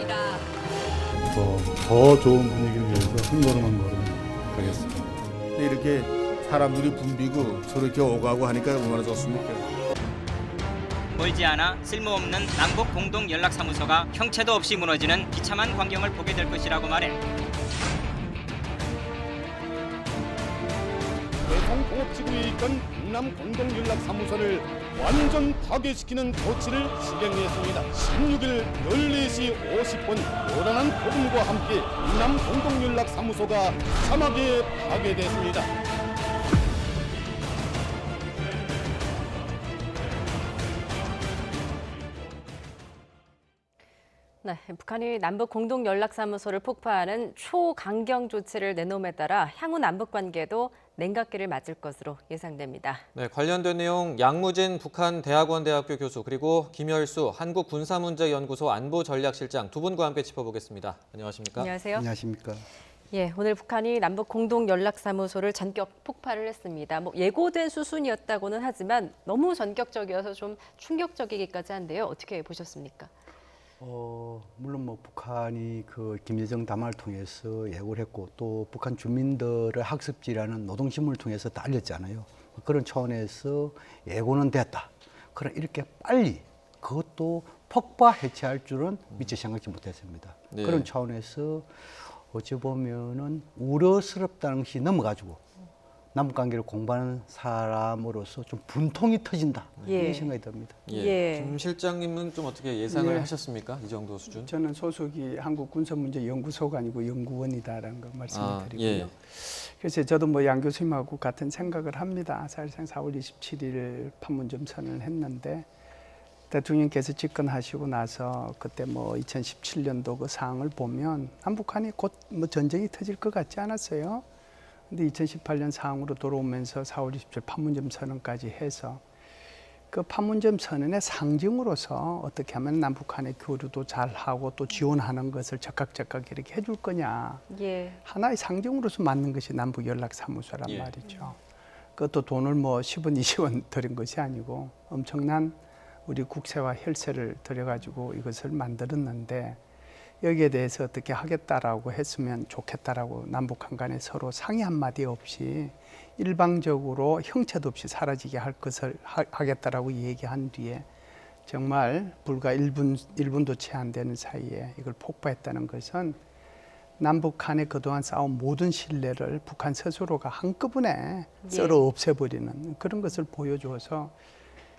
바랍니다. 더 좋은 분위기를 위해서 한 걸음 한 걸음 가겠습니다. 근데 이렇게 사람들이 붐비고 저렇게 오가고 하니까 얼마나 좋습니까? 멀지 않아 쓸모없는 남북 공동 연락사무소가 형체도 없이 무너지는 비참한 광경을 보게 될 것이라고 말해. 대성공업지구에 있던 북남 공동연락사무소를 완전 파괴시키는 조치를 실행했습니다. 16일 14시 50분 요란한 폭음과 함께 북남 공동연락사무소가 사막에 파괴됐습니다. 네, 북한이 남북 공동 연락사무소를 폭파하는 초강경 조치를 내놓음에 따라 향후 남북 관계도 냉각기를 맞을 것으로 예상됩니다. 네, 관련된 내용 양무진 북한 대학원대학교 교수 그리고 김열수 한국군사문제연구소 안보전략실장 두 분과 함께 짚어보겠습니다. 안녕하십니까? 안녕하세요. 안녕하십니까? 예, 오늘 북한이 남북 공동 연락사무소를 전격 폭파를 했습니다. 예고된 수순이었다고는 하지만 너무 전격적이어서 좀 충격적이기까지 한데요. 어떻게 보셨습니까? 물론 북한이 그 김여정 담화를 통해서 예고를 했고 또 북한 주민들의 학습지라는 노동신문을 통해서 다 알렸잖아요. 그런 차원에서 예고는 됐다. 그러나 이렇게 빨리 그것도 폭파 해체할 줄은 미처 생각지 못했습니다. 네. 그런 차원에서 어찌 보면은 우려스럽다는 것이 넘어가지고 남북관계를 공부하는 사람으로서 좀 분통이 터진다. 예. 이런 생각이 듭니다. 예. 김 실장님은 좀 어떻게 예상을 예. 하셨습니까? 이 정도 수준? 저는 소속이 한국군사문제연구소가 아니고 연구원이다라는 거 말씀을 드리고요. 예. 그래서 저도 양 교수님하고 같은 생각을 합니다. 사실상 4월 27일 판문점 선언을 했는데 대통령께서 집권하시고 나서 그때 2017년도 그 상황을 보면 남북한이 곧 전쟁이 터질 것 같지 않았어요. 근데 2018년 상황으로 돌아오면서 4월 27일 판문점 선언까지 해서 그 판문점 선언의 상징으로서 어떻게 하면 남북한의 교류도 잘하고 또 지원하는 것을 적극 이렇게 해줄 거냐. 예. 하나의 상징으로서 만든 것이 남북연락사무소란 예. 말이죠. 그것도 돈을 10원, 20원 들인 것이 아니고 엄청난 우리 국세와 혈세를 들여가지고 이것을 만들었는데 여기에 대해서 어떻게 하겠다라고 했으면 좋겠다라고 남북한 간에 서로 상의 한마디 없이 일방적으로 형체도 없이 사라지게 할 것을 하겠다라고 얘기한 뒤에 정말 불과 1분도 채 안 되는 사이에 이걸 폭파했다는 것은 남북한의 그동안 쌓은 모든 신뢰를 북한 스스로가 한꺼번에 썰어 없애버리는 그런 것을 보여줘서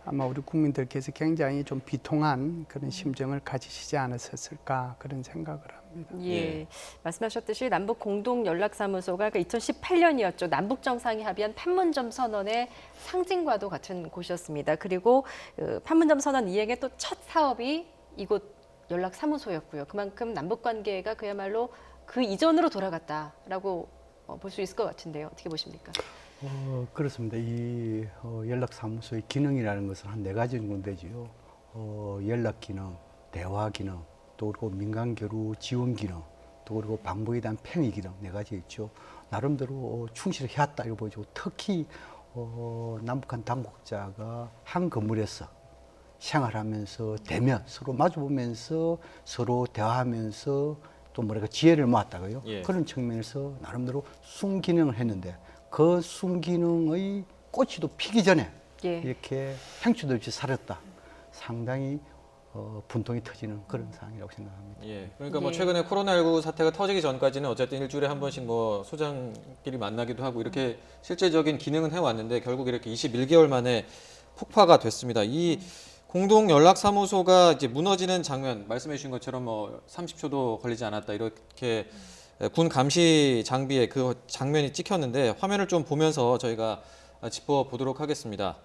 아마 우리 국민들께서 굉장히 좀 비통한 그런 심정을 가지시지 않으셨을까 그런 생각을 합니다. 예. 말씀하셨듯이 남북 공동 연락사무소가 2018년이었죠. 남북 정상이 합의한 판문점 선언의 상징과도 같은 곳이었습니다. 그리고 판문점 선언 이행의 또 첫 사업이 이곳 연락사무소였고요. 그만큼 남북 관계가 그야말로 그 이전으로 돌아갔다라고 볼 수 있을 것 같은데요. 어떻게 보십니까? 그렇습니다. 이 연락사무소의 기능이라는 것은 한 4가지 정도 되지요. 연락 기능, 대화 기능, 또 그리고 민간교류 지원 기능, 또 그리고 방북에 대한 평의 기능 4가지 있죠. 나름대로 충실히 해왔다 이거 보죠. 특히 남북한 당국자가 한 건물에서 생활하면서 대면 서로 마주보면서 서로 대화하면서 또 지혜를 모았다고요. 예. 그런 측면에서 나름대로 순기능을 했는데 그 순기능의 꽃이도 피기 전에 예. 이렇게 행추도 없이 사렸다. 상당히 분통이 터지는 그런 상황이라고 생각합니다. 예. 그러니까 예. 최근에 코로나19 사태가 터지기 전까지는 어쨌든 일주일에 한 번씩 소장끼리 만나기도 하고 이렇게 실제적인 기능은 해왔는데 결국 이렇게 21개월 만에 폭파가 됐습니다. 이 공동 연락사무소가 이제 무너지는 장면 말씀해 주신 것처럼 30초도 걸리지 않았다 이렇게 군 감시 장비에 그 장면이 찍혔는데 화면을 좀 보면서 저희가 짚어보도록 하겠습니다.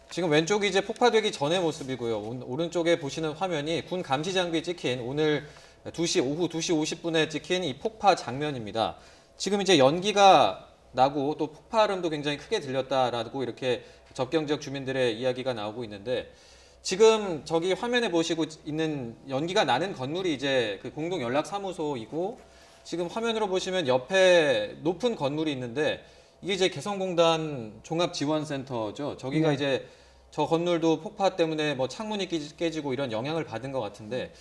지금 왼쪽이 이제 폭파되기 전의 모습이고요. 오른쪽에 보시는 화면이 군 감시 장비에 찍힌 오늘 오후 2시 50분에 찍힌 이 폭파 장면입니다. 지금 이제 연기가 나고 또 폭발음도 굉장히 크게 들렸다라고 이렇게 접경 지역 주민들의 이야기가 나오고 있는데 지금 저기 화면에 보시고 있는 연기가 나는 건물이 이제 그 공동 연락 사무소이고 지금 화면으로 보시면 옆에 높은 건물이 있는데 이게 이제 개성공단 종합지원센터죠. 저기가 네. 이제 저 건물도 폭파 때문에 뭐 창문이 깨지고 이런 영향을 받은 것 같은데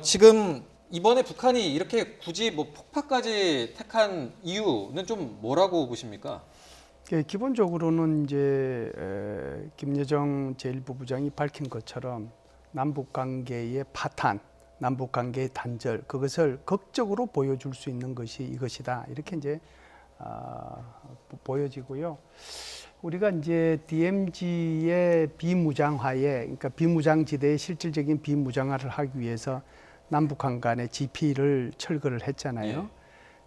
지금 이번에 북한이 이렇게 굳이 뭐 폭파까지 택한 이유는 좀 뭐라고 보십니까? 기본적으로는 이제 김여정 제1부 부장이 밝힌 것처럼 남북 관계의 파탄, 남북 관계의 단절, 그것을 극적으로 보여줄 수 있는 것이 이것이다. 이렇게 이제 보여지고요. 우리가 이제 DMZ의 비무장화에, 그러니까 비무장지대의 실질적인 비무장화를 하기 위해서 남북한 간의 GP를 철거를 했잖아요. 예.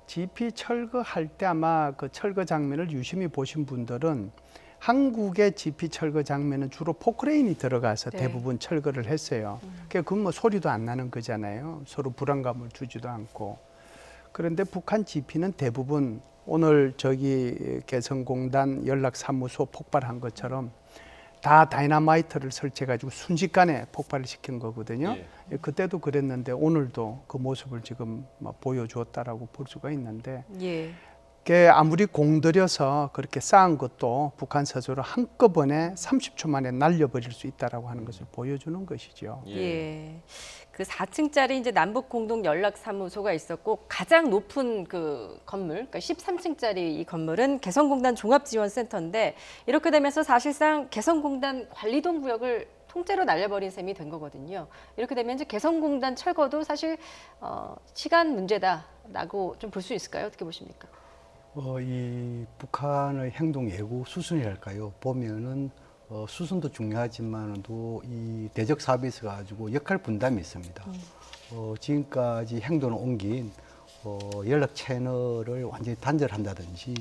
GP 철거할 때 아마 그 철거 장면을 유심히 보신 분들은 한국의 GP 철거 장면은 주로 포크레인이 들어가서 네. 대부분 철거를 했어요. 그건 뭐 소리도 안 나는 거잖아요. 서로 불안감을 주지도 않고. 그런데 북한 GP는 대부분 오늘 저기 개성공단 연락사무소 폭발한 것처럼 다 다이너마이트를 설치해가지고 순식간에 폭발을 시킨 거거든요. 예. 그때도 그랬는데 오늘도 그 모습을 지금 보여주었다라고 볼 수가 있는데 예. 그게 아무리 공들여서 그렇게 쌓은 것도 북한 스스로 한꺼번에 30초 만에 날려버릴 수 있다라고 하는 것을 보여주는 것이죠. 예. 그 4층짜리 이제 남북 공동 연락 사무소가 있었고 가장 높은 그 건물, 그러니까 13층짜리 이 건물은 개성공단 종합지원센터인데 이렇게 되면서 사실상 개성공단 관리동 구역을 통째로 날려버린 셈이 된 거거든요. 이렇게 되면 이제 개성공단 철거도 사실 시간 문제다라고 좀 볼 수 있을까요? 어떻게 보십니까? 이 북한의 행동 예고 수순이랄까요? 보면은 수순도 중요하지만도 이 대적 사업에 있어 가지고 역할 분담이 있습니다. 지금까지 행동을 옮긴 연락 채널을 완전히 단절한다든지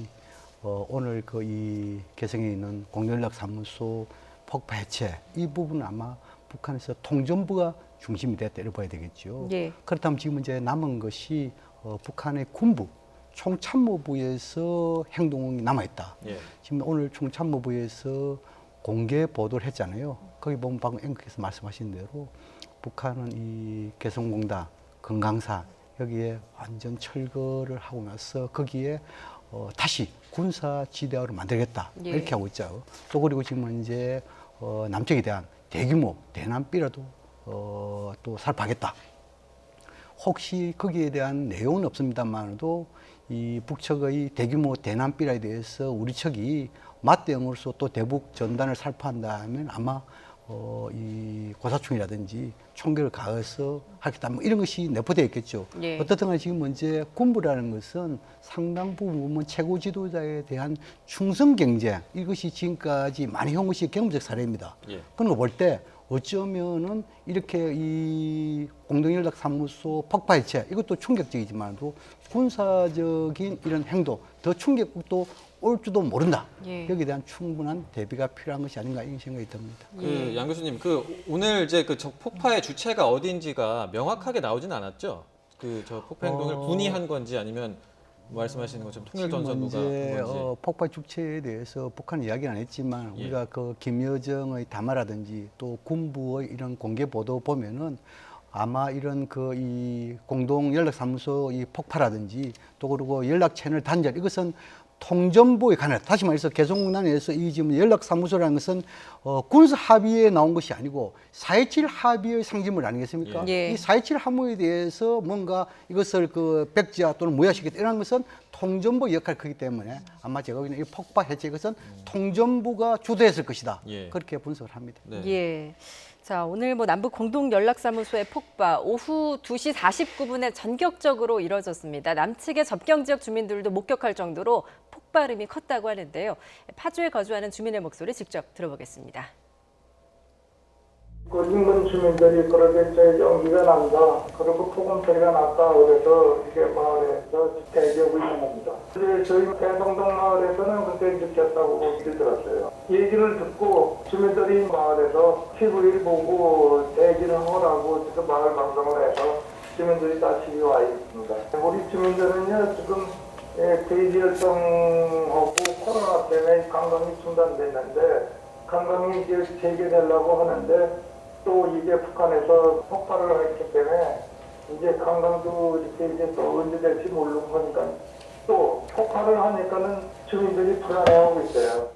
오늘 그 이 개성에 있는 공연락사무소 폭파 해체 이 부분은 아마 북한에서 통전부가 중심이 됐다 이렇게 봐야 되겠죠. 예. 그렇다면 지금 이제 남은 것이 북한의 군부 총참모부에서 행동이 남아있다. 예. 지금 오늘 총참모부에서 공개 보도를 했잖아요. 거기 보면 방금 앵커께서 말씀하신 대로 북한은 이 개성공단, 금강산 여기에 완전 철거를 하고 나서 거기에 다시 군사지대화를 만들겠다. 예. 이렇게 하고 있죠. 또 그리고 지금은 이제 남쪽에 대한 대규모 대남비라도 또 살파하겠다. 혹시 거기에 대한 내용은 없습니다만도 이 북측의 대규모 대남비라에 대해서 우리 측이 맞대응으로서 또 대북 전단을 살포한다면 아마 이 고사총이라든지 총격을 가해서 하겠다 뭐 이런 것이 내포되어 있겠죠. 예. 어떻든 간에 지금 문제 군부라는 것은 상당 부분 최고 지도자에 대한 충성 경쟁 이것이 지금까지 많이 해온 것이 경험적 사례입니다. 예. 그런 거 볼 때 어쩌면은 이렇게 이 공동연락사무소 폭파 해체 이것도 충격적이지만도 군사적인 이런 행동 더 충격도 올지도 모른다. 예. 여기에 대한 충분한 대비가 필요한 것이 아닌가 이런 생각이 듭니다. 그 양 교수님, 그 오늘 이제 그 폭파의 주체가 어딘지가 명확하게 나오진 않았죠? 그 저 폭파 행동을 군이 한 건지 아니면 말씀하시는 것처럼 통일전선부가 한 이제 건지. 폭파 주체에 대해서 북한 이야기는 안 했지만 예. 우리가 그 김여정의 담화라든지 또 군부의 이런 공개 보도 보면은 아마 이런 그 이 공동 연락사무소 이 폭파라든지 또 그리고 연락 채널 단절 이것은 통전부에 관한 다시 말해서 개성공단에서 이 지금 연락사무소라는 것은 군사 합의에 나온 것이 아니고 4.27 합의의 상징물 아니겠습니까? 예. 이 4.27 합의에 대해서 뭔가 이것을 그 백지화 또는 무효시키겠다 이런 것은 통전부 역할이 크기 때문에 아마 제가 보기에는 이 폭파 해체 것은 통전부가 주도했을 것이다. 예. 그렇게 분석을 합니다. 네. 예. 자, 오늘 뭐 남북 공동 연락사무소의 폭파 오후 2시 49분에 전격적으로 이뤄졌습니다. 남측의 접경 지역 주민들도 목격할 정도로 폭발음이 컸다고 하는데요. 파주에 거주하는 주민의 목소리 직접 들어보겠습니다. 그 인근 주민들이 그렇게 제 연기가 난다. 그리고 폭음 소리가 났다. 그래서 이게 마을에서 대기하고 있는 겁니다. 이제 저희 대동동 마을에서는 그때 느꼈다고 얘기 들었어요. 얘기를 듣고 주민들이 마을에서 TV를 보고 대기를 하라고 지금 마을 방송을 해서 주민들이 다 집에 와 있습니다. 우리 주민들은요 지금 대기 활동하고 코로나 때문에 관광이 중단됐는데 관광이 이제 재개되려고 하는데 또 이게 북한에서 폭발을 했기 때문에 이제 관광도 이렇게 이제 또 언제 될지 모르는 거니까 또 폭발을 하니까는 주민들이 불안해하고 있어요.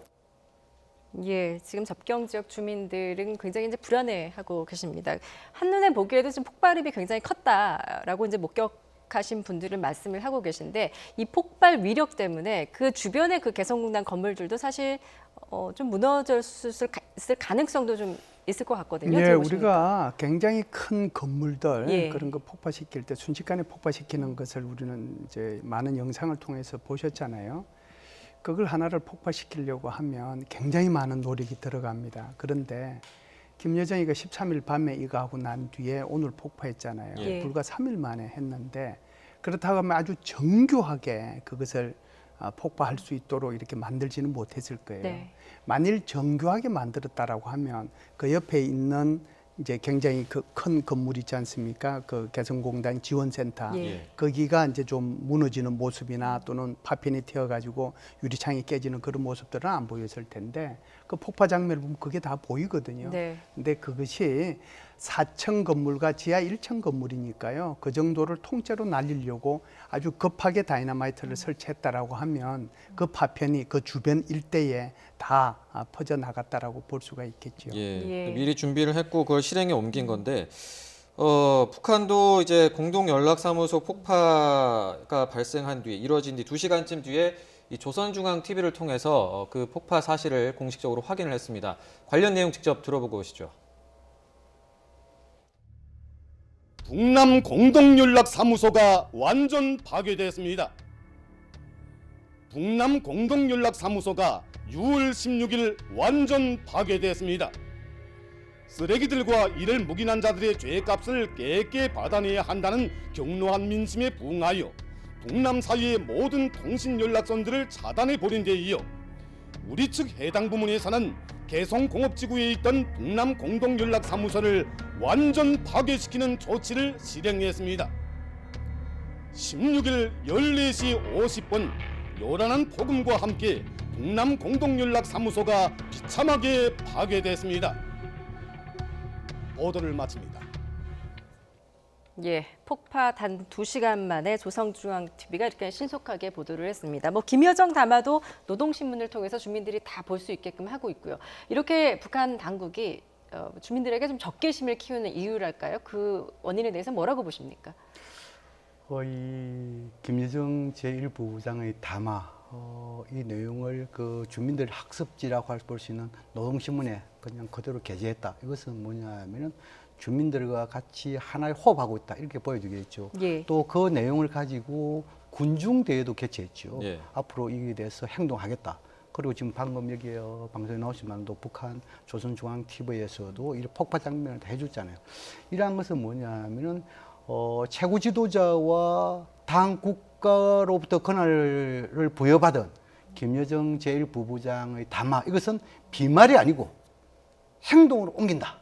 예, 지금 접경 지역 주민들은 굉장히 이제 불안해하고 계십니다. 한눈에 보기에도 지금 폭발음이 굉장히 컸다라고 이제 목격하신 분들은 말씀을 하고 계신데 이 폭발 위력 때문에 그 주변의 그 개성공단 건물들도 사실 좀 무너졌을 가능성도 좀 있을 것 같거든요. 예, 어떻게 보십니까? 우리가 굉장히 큰 건물들 예. 그런 거 폭파시킬 때 순식간에 폭파시키는 것을 우리는 이제 많은 영상을 통해서 보셨잖아요. 그걸 하나를 폭파시키려고 하면 굉장히 많은 노력이 들어갑니다. 그런데 김여정이가 13일 밤에 이거 하고 난 뒤에 오늘 폭파했잖아요. 예. 불과 3일 만에 했는데 그렇다고 하면 아주 정교하게 그것을 폭파할 수 있도록 이렇게 만들지는 못했을 거예요. 네. 만일 정교하게 만들었다라고 하면 그 옆에 있는 이제 굉장히 그 큰 건물 있지 않습니까? 그 개성공단 지원센터 예. 거기가 이제 좀 무너지는 모습이나 또는 파편이 튀어가지고 유리창이 깨지는 그런 모습들은 안 보였을 텐데 그 폭파 장면을 보면 그게 다 보이거든요. 네. 근데 그것이 4층 건물과 지하 1층 건물이니까요. 그 정도를 통째로 날리려고 아주 급하게 다이너마이트를 설치했다라고 하면 그 파편이 그 주변 일대에 다 퍼져나갔다라고 볼 수가 있겠죠. 예. 미리 준비를 했고 그걸 실행에 옮긴 건데 북한도 이제 공동 연락사무소 폭파가 발생한 뒤에 이뤄진 뒤 2시간쯤 뒤에 이 조선중앙 TV를 통해서 그 폭파 사실을 공식적으로 확인을 했습니다. 관련 내용 직접 들어보고 오시죠. 북남 공동연락사무소가 완전 파괴됐습니다. 북남 공동연락사무소가 6월 16일 완전 파괴됐습니다. 쓰레기들과 이를 묵인한 자들의 죄값을 깨끗이 받아내야 한다는 격노한 민심에 부응하여 북남 사이의 모든 통신 연락선들을 차단해버린 데 이어 우리 측 해당 부문에서는 개성공업지구에 있던 북남 공동연락사무소를 완전 파괴시키는 조치를 실행했습니다. 16일 14시 50분 요란한 폭음과 함께 북남 공동연락사무소가 비참하게 파괴됐습니다. 보도를 마칩니다. 예, 폭파 단 2시간 만에 조선중앙TV가 이렇게 신속하게 보도를 했습니다. 뭐 김여정 담화도 노동신문을 통해서 주민들이 다 볼 수 있게끔 하고 있고요. 이렇게 북한 당국이 주민들에게 좀 적개심을 키우는 이유랄까요? 그 원인에 대해서 뭐라고 보십니까? 이 김여정 제1부부장의 담화 이 내용을 그 주민들 학습지라고 볼 수 있는 노동신문에 그냥 그대로 게재했다. 이것은 뭐냐면은 주민들과 같이 하나의 호흡하고 있다 이렇게 보여주겠죠. 예. 또 그 내용을 가지고 군중대회도 개최했죠. 예. 앞으로 이에 대해서 행동하겠다. 그리고 지금 방금 여기 방송에 나오시면도 북한 조선중앙TV에서도 이 폭파 장면을 다 해줬잖아요. 이러한 것은 뭐냐면은 최고 지도자와 당 국가로부터 권한을 부여받은 김여정 제1부부장의 담화 이것은 비말이 아니고 행동으로 옮긴다.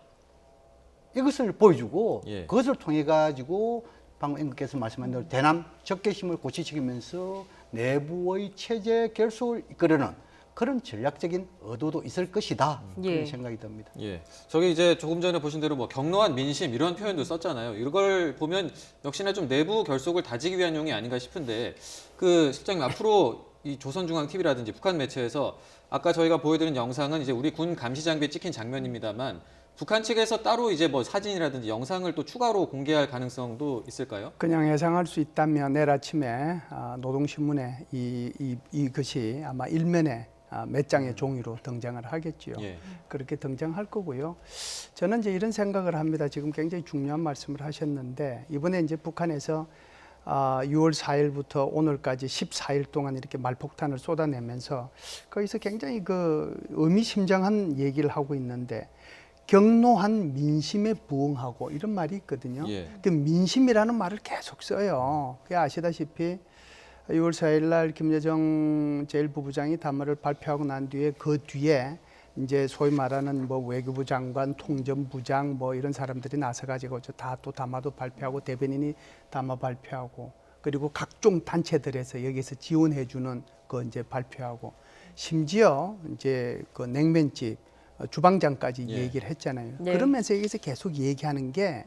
이것을 보여주고 예. 그것을 통해 가지고 방금 앵커께서 말씀한 대로 대남 적개심을 고취시키면서 내부의 체제 결속을 이끌어내는 그런 전략적인 의도도 있을 것이다. 예. 그런 생각이 듭니다. 예, 저기 이제 조금 전에 보신 대로 뭐 격노한 민심 이런 표현도 썼잖아요. 이걸 보면 역시나 좀 내부 결속을 다지기 위한 용이 아닌가 싶은데 그 실장님 앞으로 이 조선중앙TV라든지 북한 매체에서 아까 저희가 보여드린 영상은 이제 우리 군 감시 장비에 찍힌 장면입니다만 북한 측에서 따로 이제 뭐 사진이라든지 영상을 또 추가로 공개할 가능성도 있을까요? 그냥 예상할 수 있다면 내일 아침에 노동신문에 이것이 아마 일면에 몇 장의 종이로 등장을 하겠지요. 예. 그렇게 등장할 거고요. 저는 이제 이런 생각을 합니다. 지금 굉장히 중요한 말씀을 하셨는데 이번에 이제 북한에서 6월 4일부터 오늘까지 14일 동안 이렇게 말폭탄을 쏟아내면서 거기서 굉장히 그 의미심장한 얘기를 하고 있는데 격노한 민심에 부응하고 이런 말이 있거든요. 예. 그 민심이라는 말을 계속 써요. 그게 아시다시피 6월 4일 날 김여정 제1부부장이 담화를 발표하고 난 뒤에 그 뒤에 이제 소위 말하는 뭐 외교부 장관, 통전부장 뭐 이런 사람들이 나서가지고 다 또 담화도 발표하고 대변인이 담화 발표하고 그리고 각종 단체들에서 여기서 지원해주는 거 이제 발표하고 심지어 이제 그 냉면집 주방장까지 예. 얘기를 했잖아요. 네. 그러면서 여기서 계속 얘기하는 게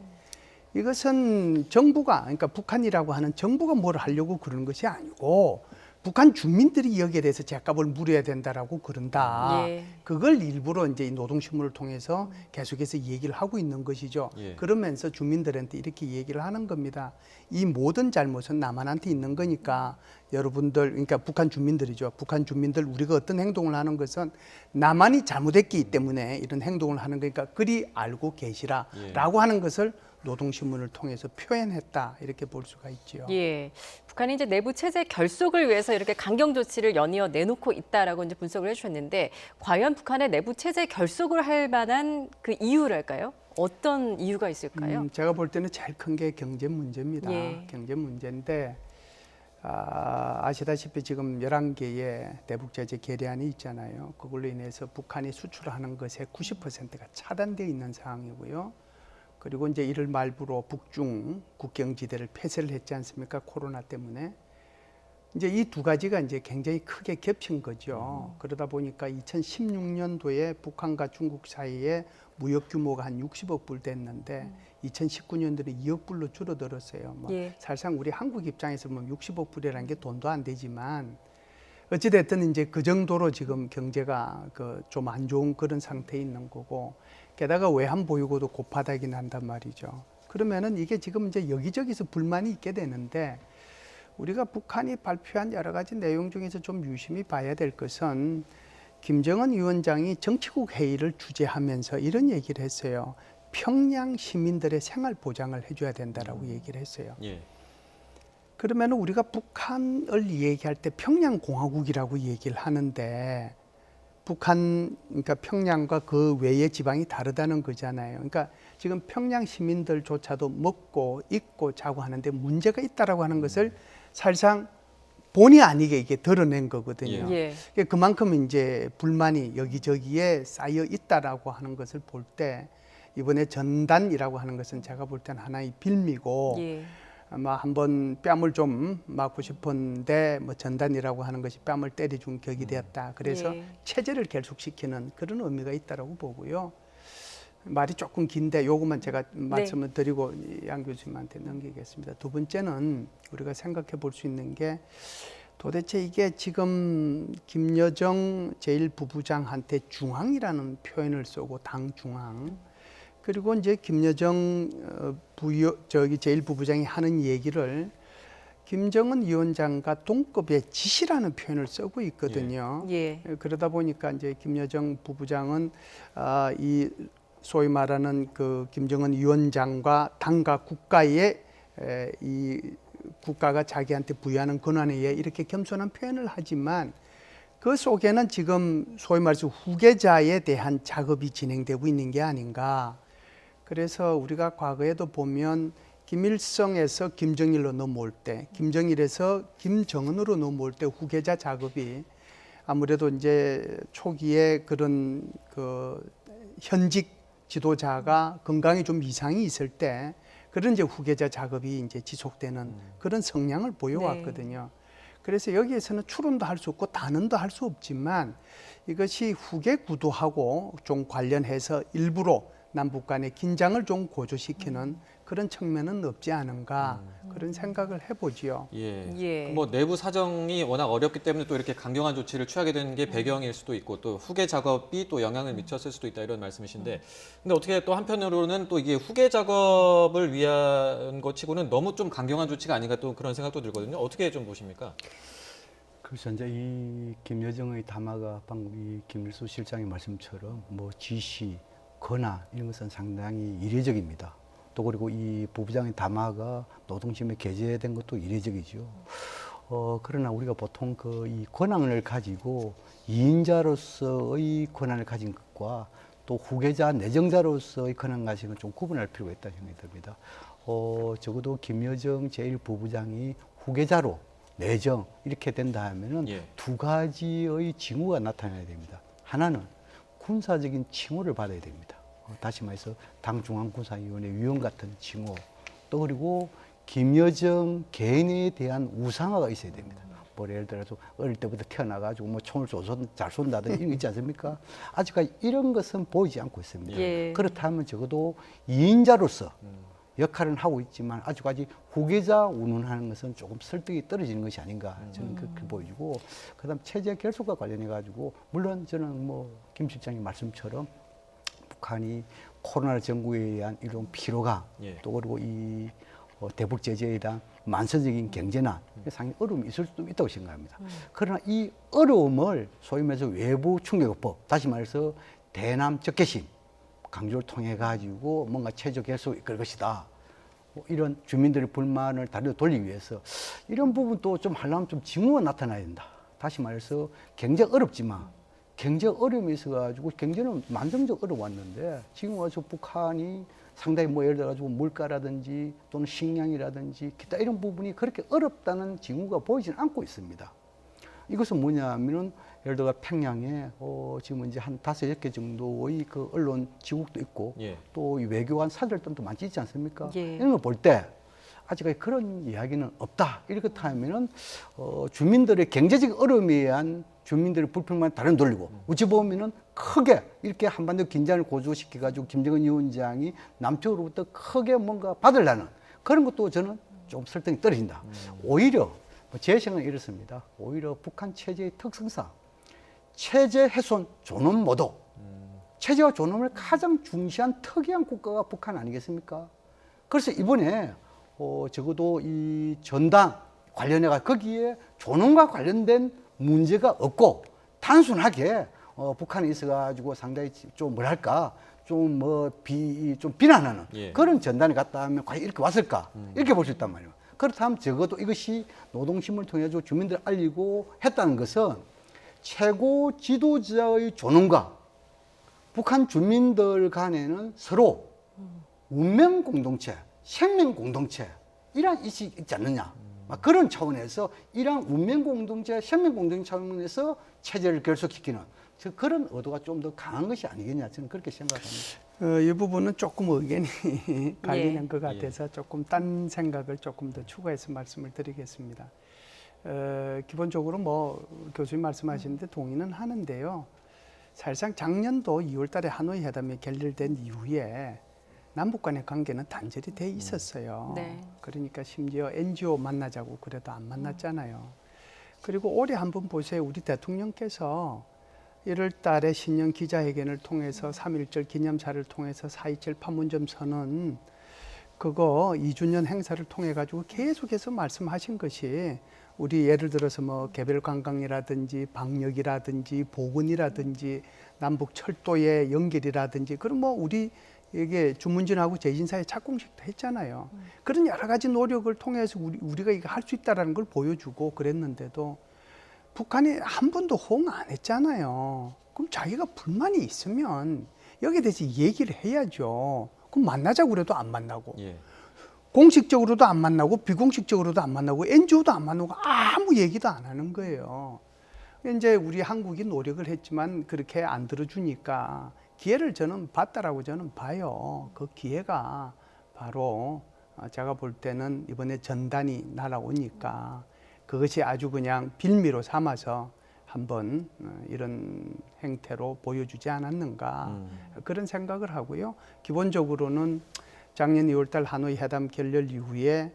이것은 정부가 그러니까 북한이라고 하는 정부가 뭘 하려고 그러는 것이 아니고 북한 주민들이 여기에 대해서 죗값을 물어야 된다라고 그런다. 예. 그걸 일부러 이제 이 노동신문을 통해서 계속해서 얘기를 하고 있는 것이죠. 예. 그러면서 주민들한테 이렇게 얘기를 하는 겁니다. 이 모든 잘못은 남한한테 있는 거니까 여러분들, 그러니까 북한 주민들이죠. 북한 주민들 우리가 어떤 행동을 하는 것은 남한이 잘못했기 때문에 이런 행동을 하는 거니까 그리 알고 계시라라고 하는 것을 노동신문을 통해서 표현했다 이렇게 볼 수가 있지요. 예, 북한이 이제 내부 체제 결속을 위해서 이렇게 강경 조치를 연이어 내놓고 있다라고 이제 분석을 해주셨는데 과연 북한의 내부 체제 결속을 할 만한 그 이유랄까요? 어떤 이유가 있을까요? 제가 볼 때는 제일 큰 게 경제 문제입니다. 예. 경제 문제인데 아시다시피 지금 11개의 대북 제재 계량이 있잖아요. 그걸로 인해서 북한이 수출하는 것의 90%가 차단되어 있는 상황이고요. 그리고 이제 1월 말부로 북중 국경지대를 폐쇄를 했지 않습니까? 코로나 때문에. 이제 이 두 가지가 이제 굉장히 크게 겹친 거죠. 그러다 보니까 2016년도에 북한과 중국 사이에 무역 규모가 한 60억 불 됐는데 2019년도에 2억 불로 줄어들었어요. 뭐 예. 사실상 우리 한국 입장에서 보면 60억 불이라는 게 돈도 안 되지만 어찌됐든 이제 그 정도로 지금 경제가 좀 안 좋은 그런 상태에 있는 거고 게다가 외환 보유고도 고파닥이 난단 말이죠. 그러면은 이게 지금 이제 여기저기서 불만이 있게 되는데 우리가 북한이 발표한 여러 가지 내용 중에서 좀 유심히 봐야 될 것은 김정은 위원장이 정치국 회의를 주재하면서 이런 얘기를 했어요. 평양 시민들의 생활 보장을 해줘야 된다라고 얘기를 했어요. 예. 그러면 우리가 북한을 얘기할 때 평양공화국이라고 얘기를 하는데 북한, 그러니까 평양과 그 외의 지방이 다르다는 거잖아요. 그러니까 지금 평양 시민들조차도 먹고 입고 자고 하는데 문제가 있다라고 하는 것을 사실상 본의 아니게 이게 드러낸 거거든요. 예. 그만큼 이제 불만이 여기저기에 쌓여 있다라고 하는 것을 볼 때 이번에 전단이라고 하는 것은 제가 볼 때는 하나의 빌미고 예. 아마 한번 뺨을 좀 맞고 싶은데 뭐 전단이라고 하는 것이 뺨을 때려준 격이 되었다. 그래서 예. 체제를 결속시키는 그런 의미가 있다라고 보고요. 말이 조금 긴데 요것만 제가 말씀을 드리고 양 교수님한테 넘기겠습니다. 두 번째는 우리가 생각해 볼 수 있는 게 도대체 이게 지금 김여정 제1부부장한테 중앙이라는 표현을 쓰고 당 중앙 그리고 이제 김여정 제1부부장이 하는 얘기를 김정은 위원장과 동급의 지시라는 표현을 쓰고 있거든요. 예. 그러다 보니까 이제 김여정 부부장은 이 소위 말하는 그 김정은 위원장과 당과 국가의 이 국가가 자기한테 부여하는 권한에 의해 이렇게 겸손한 표현을 하지만 그 속에는 지금 소위 말해서 후계자에 대한 작업이 진행되고 있는 게 아닌가. 그래서 우리가 과거에도 보면 김일성에서 김정일로 넘어올 때, 김정일에서 김정은으로 넘어올 때 후계자 작업이 아무래도 이제 초기에 그런 그 현직 지도자가 건강에 좀 이상이 있을 때 그런 이제 후계자 작업이 이제 지속되는 그런 성향을 보여왔거든요. 그래서 여기에서는 추론도 할 수 없고 단언도 할 수 없지만 이것이 후계 구도하고 좀 관련해서 일부러 남북 간의 긴장을 좀 고조시키는 그런 측면은 없지 않은가 그런 생각을 해보지요. 예. 예. 뭐 내부 사정이 워낙 어렵기 때문에 또 이렇게 강경한 조치를 취하게 된 게 배경일 수도 있고 또 후계 작업이 또 영향을 미쳤을 수도 있다 이런 말씀이신데 근데 어떻게 또 한편으로는 또 이게 후계 작업을 위한 것치고는 너무 좀 강경한 조치가 아닌가 또 그런 생각도 들거든요. 어떻게 좀 보십니까? 그래서 이제 이 김여정의 담화가 방금 이 김일수 실장의 말씀처럼 뭐 지시, 권하 이런 것은 상당히 이례적입니다. 또 그리고 이 부부장의 담화가 노동신문에 게재된 것도 이례적이죠. 그러나 우리가 보통 그 이 권한을 가지고 이인자로서의 권한을 가진 것과 또 후계자 내정자로서의 권한을 가진 건 좀 구분할 필요가 있다는 생각이 듭니다. 적어도 김여정 제1부부장이 후계자로 내정 이렇게 된다 하면은 두 가지의 징후가 나타나야 됩니다. 하나는 군사적인 칭호를 받아야 됩니다. 다시 말해서 당중앙군사위원회 위원 같은 칭호 또 그리고 김여정 개인에 대한 우상화가 있어야 됩니다. 뭐 예를 들어서 어릴 때부터 태어나가지고 뭐 총을 잘 쏜다든지 이런 거 있지 않습니까? 아직까지 이런 것은 보이지 않고 있습니다. 예. 그렇다면 적어도 이인자로서 역할은 하고 있지만 아직까지 후계자 운운하는 것은 조금 설득이 떨어지는 것이 아닌가 저는 그렇게 보이고, 그다음 체제 결속과 관련해 가지고 물론 저는 뭐 김 실장님 말씀처럼 북한이 코로나 정부에 의한 이런 피로감, 예. 또 그리고 이 대북 제재에 대한 만성적인 경제난, 상당히 어려움이 있을 수도 있다고 생각합니다. 그러나 이 어려움을 소위 말해서 외부 충격요법, 다시 말해서 대남 적개심 강조를 통해 가지고 뭔가 체제 결속을 이끌 것이다. 이런 주민들의 불만을 다리로 돌리기 위해서 이런 부분도 좀 하려면 좀 징후가 나타나야 된다. 다시 말해서 경제 어렵지만 경제 어려움이 있어가지고 경제는 만성적 어려웠는데 지금 와서 북한이 상당히 뭐 예를 들어가지고 물가라든지 또는 식량이라든지 기타 이런 부분이 그렇게 어렵다는 징후가 보이지는 않고 있습니다. 이것은 뭐냐면은 예를 들어 평양에 지금 이제 한 5-6개 정도의 그 언론 지국도 있고 예. 또 이 외교관 사절단도 많지 있지 않습니까? 예. 이런 걸 볼 때 아직까지 그런 이야기는 없다. 이렇게 하면은 주민들의 경제적 어려움에 의한 주민들의 불평만 다른 돌리고 어찌 보면은 크게 이렇게 한반도 긴장을 고조시켜 가지고 김정은 위원장이 남쪽으로부터 크게 뭔가 받으려는 그런 것도 저는 좀 설득이 떨어진다. 오히려 제 생각은 이렇습니다. 오히려 북한 체제의 특성상 체제 훼손 존엄 모독, 체제와 존엄을 가장 중시한 특이한 국가가 북한 아니겠습니까? 그래서 이번에 적어도 이 전당 관련해가 거기에 존엄과 관련된 문제가 없고 단순하게 북한에 있어가지고 상당히 좀 뭐랄까 좀 비난하는 예. 그런 전단이 갔다 하면 과연 이렇게 왔을까 이렇게 볼 수 있단 말이에요. 그렇다면 적어도 이것이 노동신문을 통해 주민들 알리고 했다는 것은 최고 지도자의 존엄과 북한 주민들 간에는 서로 운명 공동체, 생명 공동체 이런 인식이 있지 않느냐. 그런 차원에서 이러한 운명 공동체, 생명 공동체 차원에서 체제를 결속시키는 그런 의도가 좀 더 강한 것이 아니겠냐 저는 그렇게 생각합니다. 이 부분은 조금 의견이 갈리는 예. 것 같아서 조금 딴 생각을 조금 더 추가해서 말씀을 드리겠습니다. 기본적으로 뭐 교수님 말씀하시는데 동의는 하는데요. 사실상 작년도 2월 달에 하노이 회담이 결렬된 이후에 남북 간의 관계는 단절이 돼 있었어요. 네. 그러니까 심지어 NGO 만나자고 그래도 안 만났잖아요. 그리고 올해 한번 보세요. 우리 대통령께서 1월 달에 신년 기자회견을 통해서 3.1절 기념사를 통해서 4.27 판문점 선언 그거 2주년 행사를 통해 가지고 계속해서 말씀하신 것이 우리 예를 들어서 뭐 개별 관광이라든지 방역이라든지 보건이라든지 남북 철도의 연결이라든지 그런 뭐 우리 이게 주문진하고 재진사의 착공식도 했잖아요. 그런 여러 가지 노력을 통해서 우리가 이거 할 수 있다라는 걸 보여주고 그랬는데도 북한이 한 번도 호응 안 했잖아요. 그럼 자기가 불만이 있으면 여기에 대해서 얘기를 해야죠. 그럼 만나자고 그래도 안 만나고 예. 공식적으로도 안 만나고 비공식적으로도 안 만나고 NGO도 안 만나고 아무 얘기도 안 하는 거예요. 이제 우리 한국이 노력을 했지만 그렇게 안 들어주니까 기회를 저는 봤다라고 저는 봐요. 그 기회가 바로 제가 볼 때는 이번에 전단이 날아오니까 그것이 아주 그냥 빌미로 삼아서 한번 이런 행태로 보여주지 않았는가 그런 생각을 하고요. 기본적으로는 작년 2월달 하노이 회담 결렬 이후에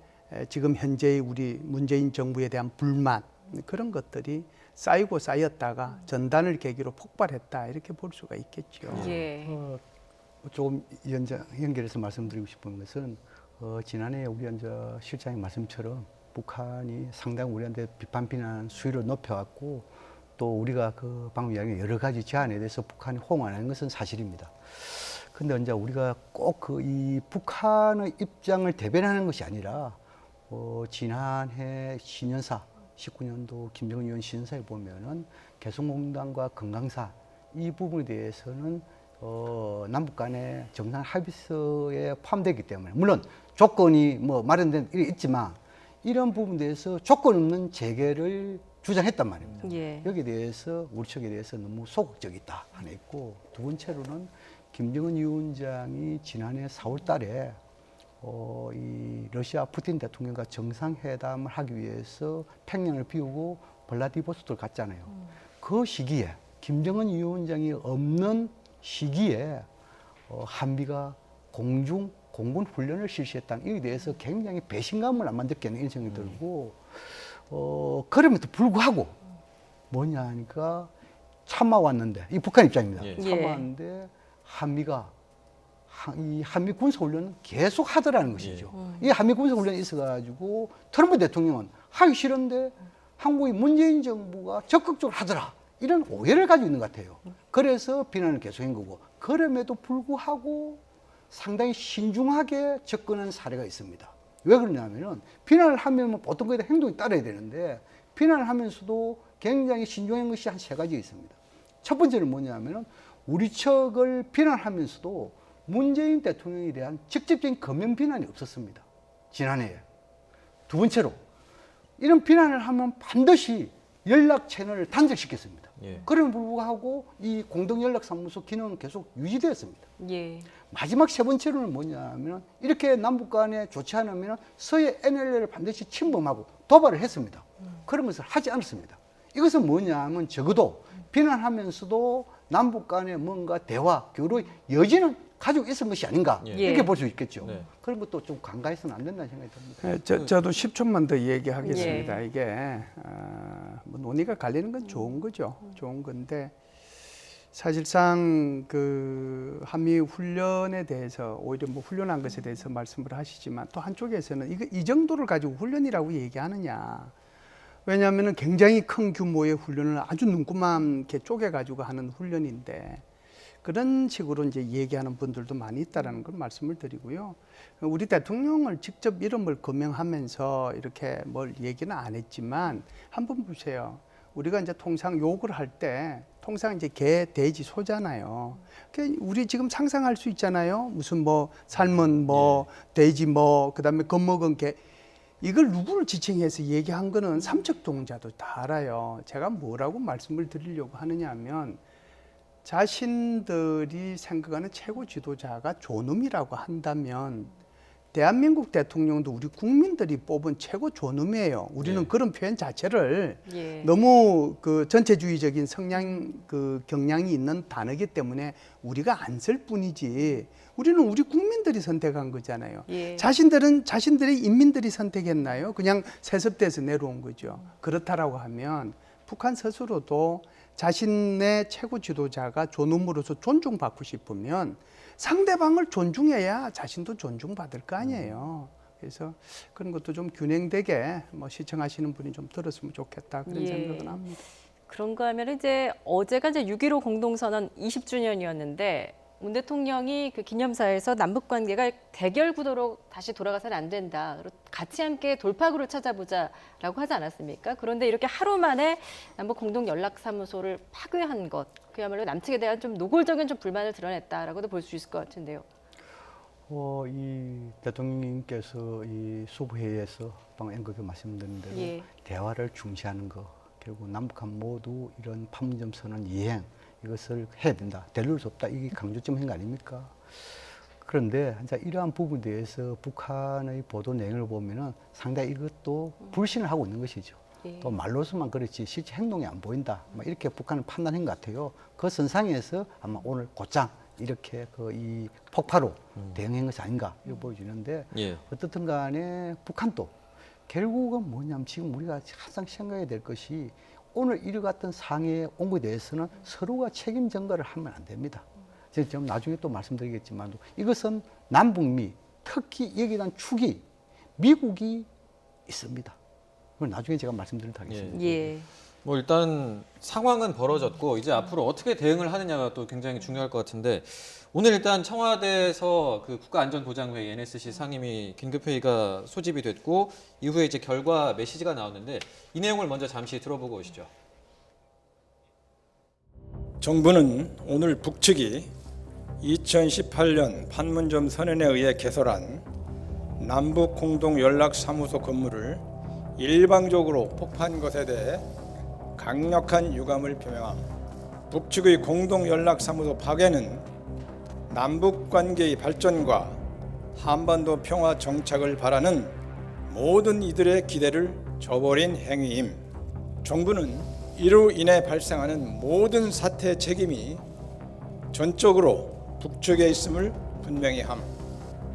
지금 현재의 우리 문재인 정부에 대한 불만 그런 것들이 쌓이고 쌓였다가 전단을 계기로 폭발했다 이렇게 볼 수가 있겠죠. 예. 조금 연결해서 말씀드리고 싶은 것은 지난해 우리 실장님 말씀처럼 북한이 상당히 우리한테 비판 수위를 높여왔고 또 우리가 그 방금 이야기한 여러 가지 제안에 대해서 북한이 호응하는 것은 사실입니다. 근데 이제 우리가 꼭 이 북한의 입장을 대변하는 것이 아니라 지난해 신년사 19년도 김정은 위원 신년사에 보면은 개성공단과 금강산 이 부분에 대해서는 남북 간의 정상 합의서에 포함되기 때문에 물론 조건이 뭐 마련된 게 있지만 이런 부분에 대해서 조건 없는 재개를 주장했단 말입니다. 예. 여기에 대해서 우리 측에 대해서 너무 소극적이다 하나 있고 두 번째로는 김정은 위원장이 지난해 4월 달에 이 러시아 푸틴 대통령과 정상회담을 하기 위해서 평양을 비우고 블라디보스토크를 갔잖아요. 그 시기에 김정은 위원장이 없는 시기에 한미가 공중 공군 훈련을 실시했다는 이에 대해서 굉장히 배신감을 아마 느끼는 이런 생각이 들고 그럼에도 불구하고 뭐냐 하니까 참아왔는데 이 북한 입장입니다. 예. 참아왔는데 이 한미 군사훈련은 계속 하더라는 것이죠. 이 한미 군사훈련이 있어가지고 트럼프 대통령은 하기 싫은데 한국의 문재인 정부가 적극적으로 하더라. 이런 오해를 가지고 있는 것 같아요. 그래서 비난을 계속한 거고 그럼에도 불구하고 상당히 신중하게 접근한 사례가 있습니다. 왜 그러냐면은 비난을 하면 어떤 거에 대한 행동이 따라야 되는데 비난을 하면서도 굉장히 신중한 것이 한 3가지 있습니다. 첫 번째는 뭐냐면은 우리 측을 비난하면서도 문재인 대통령에 대한 직접적인 검명 비난이 없었습니다. 지난해에. 두 번째로 이런 비난을 하면 반드시 연락 채널을 단절시켰습니다. 예. 그럼에도 불구하고 이 공동연락사무소 기능은 계속 유지되었습니다. 예. 마지막 세 번째로는 뭐냐면 이렇게 남북 간에 좋지 않으면 서해 NLL을 반드시 침범하고 도발을 했습니다. 그런 것을 하지 않았습니다. 이것은 뭐냐면 적어도 비난하면서도 남북 간에 뭔가 대화, 교류의 여지는 가지고 있은 것이 아닌가 예. 이렇게 볼 수 있겠죠. 네. 그런 것도 좀 간과해서는 안 된다는 생각이 듭니다. 저도 10초만 더 얘기하겠습니다. 이게 뭐 논의가 갈리는 건 좋은 거죠. 좋은 건데 사실상 그 한미 훈련에 대해서 오히려 뭐 훈련한 것에 대해서 말씀을 하시지만 또 한쪽에서는 이 정도를 가지고 훈련이라고 얘기하느냐. 왜냐하면 굉장히 큰 규모의 훈련을 아주 눈구만게 쪼개가지고 하는 훈련인데 그런 식으로 이제 얘기하는 분들도 많이 있다라는 걸 말씀을 드리고요. 우리 대통령을 직접 이름을 거명하면서 이렇게 뭘 얘기는 안 했지만 한번 보세요. 우리가 이제 통상 욕을 할 때 통상 이제 개, 돼지, 소잖아요. 우리 지금 상상할 수 있잖아요. 무슨 뭐 삶은 뭐 돼지 뭐 그다음에 겁먹은 개. 이걸 누구를 지칭해서 얘기한 거는 삼척동자도 다 알아요. 제가 뭐라고 말씀을 드리려고 하느냐 하면 자신들이 생각하는 최고 지도자가 존엄이라고 한다면 대한민국 대통령도 우리 국민들이 뽑은 최고 존엄이에요. 우리는 그런 표현 자체를 너무 그 전체주의적인 성향 그 경향이 있는 단어이기 때문에 우리가 안 쓸 뿐이지 우리는 우리 국민들이 선택한 거잖아요. 자신들의 인민들이 선택했나요? 그냥 세습돼서 내려온 거죠. 그렇다라고 하면 북한 스스로도 자신의 최고 지도자가 존엄으로서 존중받고 싶으면 상대방을 존중해야 자신도 존중받을 거 아니에요. 그래서 그런 것도 좀 균형되게 뭐 시청하시는 분이 좀 들었으면 좋겠다 그런 생각은 합니다. 그런가 하면 이제 어제가 이제 6.15 공동선언 20주년이었는데 문 대통령이 그 기념사에서 남북 관계가 대결 구도로 다시 돌아가서는 안 된다. 같이 함께 돌파구를 찾아보자라고 하지 않았습니까? 그런데 이렇게 하루 만에 남북 공동 연락사무소를 파괴한 것, 그야말로 남측에 대한 좀 노골적인 좀 불만을 드러냈다라고도 볼 수 있을 것 같은데요. 이 대통령님께서 이 수부회의에서 방금 앵커가 말씀드린 대로 대화를 중시하는 것, 결국 남북한 모두 이런 판문점 선언 이행 이것을 해야 된다. 대를 수 없다. 이게 강조점인 거 아닙니까? 그런데 이제 이러한 부분에 대해서 북한의 보도 내용을 보면은 상당히 이것도 불신을 하고 있는 것이죠. 또 말로서만 그렇지 실제 행동이 안 보인다. 이렇게 북한은 판단한 것 같아요. 그 선상에서 아마 오늘 곧장 이렇게 이 폭파로 대응한 것이 아닌가 이렇게 보여지는데 어떻든 간에 북한도 결국은 뭐냐면 지금 우리가 항상 생각해야 될 것이 오늘 이와 같은 상해에 온 것에 대해서는 서로가 책임 전가를 하면 안 됩니다. 제가 나중에 또 말씀드리겠지만 이것은 남북미 특히 여기에 대한 축이 미국이 있습니다. 그걸 나중에 제가 말씀드리도록 하겠습니다. 뭐 일단 상황은 벌어졌고 이제 앞으로 어떻게 대응을 하느냐가 또 굉장히 중요할 것 같은데 오늘 일단 청와대에서 그 국가안전보장회의 NSC 상임위 긴급회의가 소집이 됐고 이후에 이제 결과 메시지가 나왔는데 이 내용을 먼저 잠시 들어보고 오시죠. 정부는 오늘 북측이 2018년 판문점 선언에 의해 개설한 남북 공동 연락사무소 건물을 일방적으로 폭파한 것에 대해 강력한 유감을 표명함. 북측의 공동 연락사무소 파괴는 남북 관계의 발전과 한반도 평화 정착을 바라는 모든 이들의 기대를 저버린 행위임. 정부는 이로 인해 발생하는 모든 사태의 책임이 전적으로 북측에 있음을 분명히 함.